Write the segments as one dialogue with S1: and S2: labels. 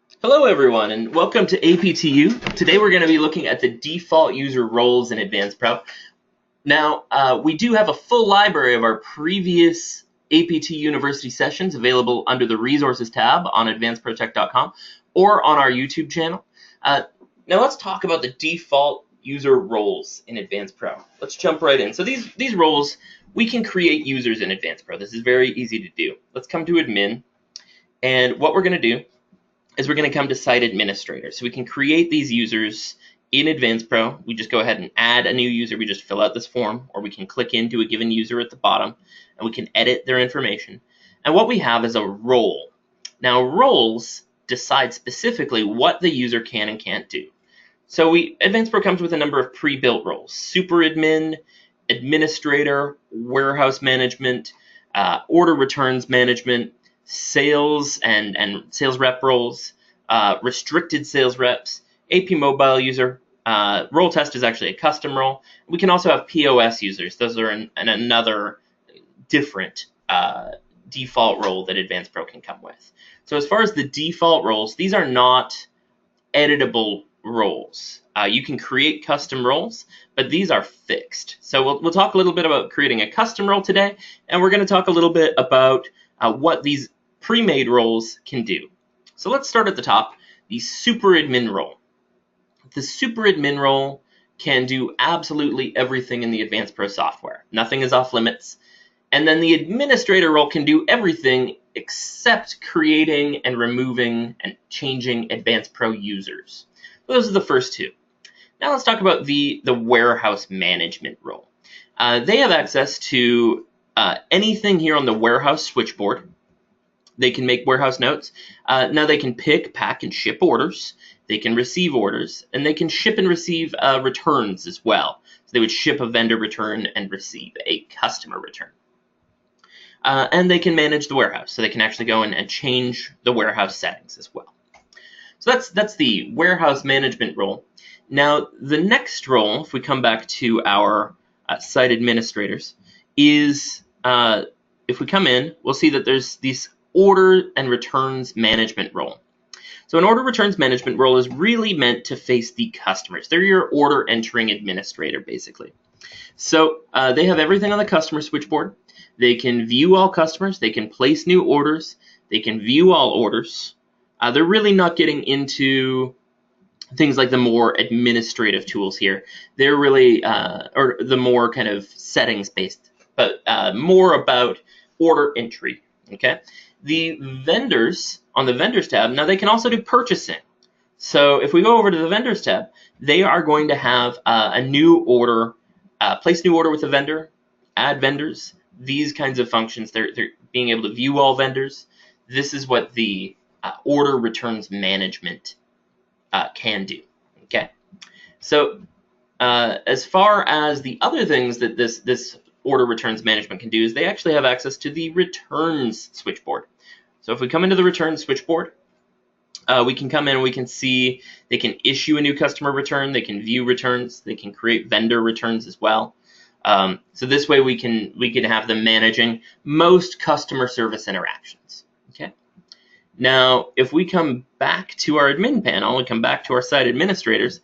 S1: Hello everyone and welcome to APTU. Today we're going to be looking at the default user roles in AdvancePro. Now, we do have a full library of our previous APT University sessions available under the Resources tab on advanceprotech.com or on our YouTube channel. Now let's talk about the default user roles in AdvancePro. Let's jump right in. So these roles, we can create users in AdvancePro. This is very easy to do. Let's come to admin, and what we're going to do is we're going to come to site administrator. So we can create these users in AdvancePro. We just go ahead and add a new user. We just fill out this form, or we can click into a given user at the bottom and we can edit their information. And what we have is a role. Now, roles decide specifically what the user can and can't do. So AdvancePro comes with a number of pre-built roles: super admin, administrator, warehouse management, order returns management, sales and sales rep roles, restricted sales reps, AP mobile user. Role test is actually a custom role. We can also have POS users. Those are in another different default role that AdvancePro can come with. So as far as the default roles, these are not editable roles. You can create custom roles, but these are fixed. So we'll talk a little bit about creating a custom role today, and we're going to talk a little bit about what these pre-made roles can do. So let's start at the top, the super admin role. The super admin role can do absolutely everything in the AdvancePro software. Nothing is off limits. And then the administrator role can do everything except creating and removing and changing AdvancePro users. Those are the first two. Now let's talk about the warehouse management role. They have access to anything here on the warehouse switchboard. They can make warehouse notes. Now they can pick, pack, and ship orders. They can receive orders, and they can ship and receive returns as well. So they would ship a vendor return and receive a customer return. And they can manage the warehouse, so they can actually go in and change the warehouse settings as well. So that's the warehouse management role. Now the next role, if we come back to our site administrators, is if we come in, we'll see that there's this order and returns management role. So an order returns management role is really meant to face the customers. They're your order entering administrator, basically. So they have everything on the customer switchboard. They can view all customers. They can place new orders. They can view all orders. They're really not getting into things like the more administrative tools here. They're really, or the more kind of settings based, but more about order entry, okay? The vendors, on the vendors tab, now they can also do purchasing. So if we go over to the vendors tab, they are going to have a new order, place new order with a vendor, add vendors, these kinds of functions. They're being able to view all vendors. This is what the order returns management can do, okay? So as far as the other things that this order returns management can do is they actually have access to the returns switchboard. So if we come into the returns switchboard, we can come in and we can see they can issue a new customer return, they can view returns, they can create vendor returns as well. So this way we can have them managing most customer service interactions. Okay. Now, if we come back to our admin panel, we come back to our site administrators,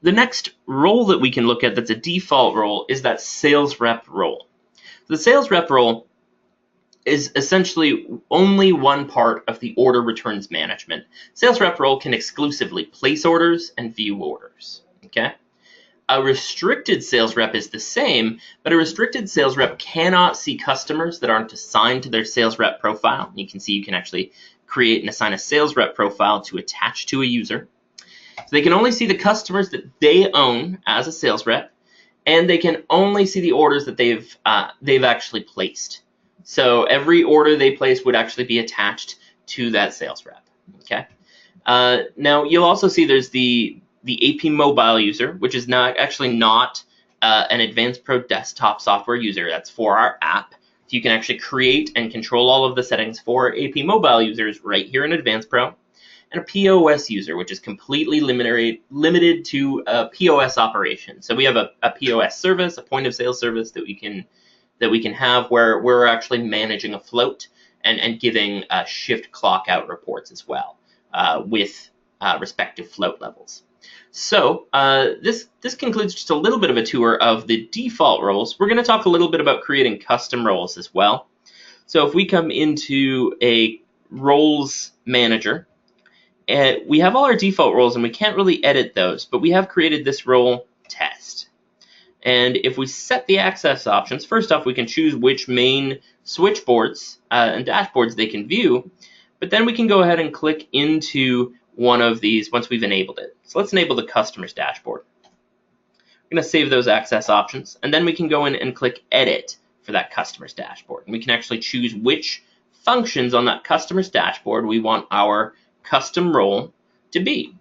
S1: the next role that we can look at that's a default role is that sales rep role. The sales rep role is essentially only one part of the order returns management. Sales rep role can exclusively place orders and view orders. Okay. A restricted sales rep is the same, but a restricted sales rep cannot see customers that aren't assigned to their sales rep profile. You can see you can actually create and assign a sales rep profile to attach to a user. So they can only see the customers that they own as a sales rep, and they can only see the orders that they've actually placed. So every order they place would actually be attached to that sales rep. Okay. Now you'll also see there's the AP mobile user, which is not an AdvancePro desktop software user. That's for our app. So you can actually create and control all of the settings for AP mobile users right here in AdvancePro. And a POS user, which is completely limited to POS operations. So we have a POS service, a point of sale service that we can have where we're actually managing a float and giving shift clock out reports as well. with respective float levels. So this concludes just a little bit of a tour of the default roles. We're going to talk a little bit about creating custom roles as well. So if we come into a roles manager, we have all our default roles and we can't really edit those, but we have created this role test. And if we set the access options, first off, we can choose which main switchboards and dashboards they can view, but then we can go ahead and click into one of these once we've enabled it. So let's enable the customer's dashboard. We're going to save those access options, and then we can go in and click edit for that customer's dashboard. And we can actually choose which functions on that customer's dashboard we want our custom role to be.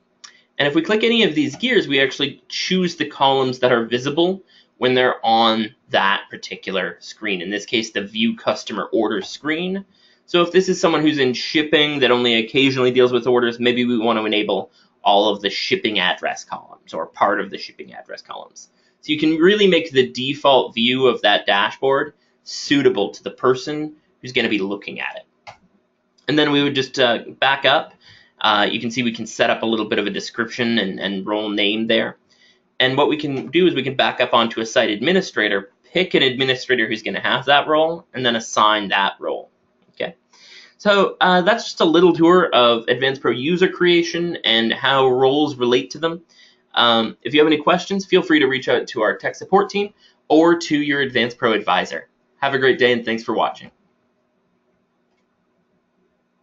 S1: And if we click any of these gears, we actually choose the columns that are visible when they're on that particular screen. In this case, the View Customer Orders screen. So if this is someone who's in shipping that only occasionally deals with orders, maybe we want to enable all of the shipping address columns or part of the shipping address columns. So you can really make the default view of that dashboard suitable to the person who's going to be looking at it. And then we would just back up. You can see we can set up a little bit of a description and role name there. And what we can do is we can back up onto a site administrator, pick an administrator who's going to have that role, and then assign that role. Okay. So that's just a little tour of AdvancePro user creation and how roles relate to them. If you have any questions, feel free to reach out to our tech support team or to your AdvancePro advisor. Have a great day and thanks for watching.